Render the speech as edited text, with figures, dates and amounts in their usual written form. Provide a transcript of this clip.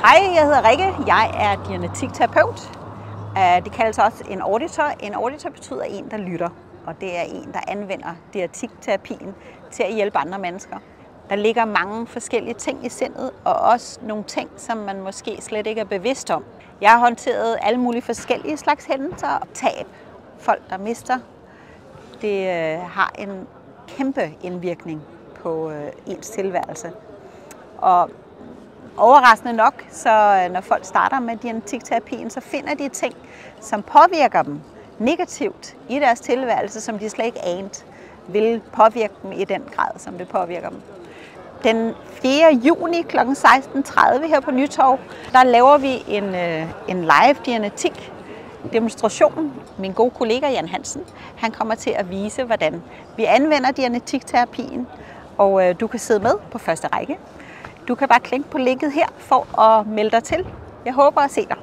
Hej, jeg hedder Rikke. Jeg er dianetikterapeut. Det kaldes også en auditor. En auditor betyder en, der lytter, og det er en, der anvender dianetikterapien til at hjælpe andre mennesker. Der ligger mange forskellige ting i sindet, og også nogle ting, som man måske slet ikke er bevidst om. Jeg har håndteret alle mulige forskellige slags hændelser. Tab, folk der mister, det har en kæmpe indvirkning på ens tilværelse. Og overraskende nok, så når folk starter med dianetikterapien, så finder de ting, som påvirker dem negativt i deres tilværelse, som de slet ikke anede vil påvirke dem i den grad, som det påvirker dem. Den 4. juni kl. 16:30 her på Nytorv, der laver vi en live dianetik demonstration. Min gode kollega Jan Hansen, han kommer til at vise, hvordan vi anvender dianetikterapien, og du kan sidde med på første række. Du kan bare klikke på linket her for at melde dig til. Jeg håber at se dig.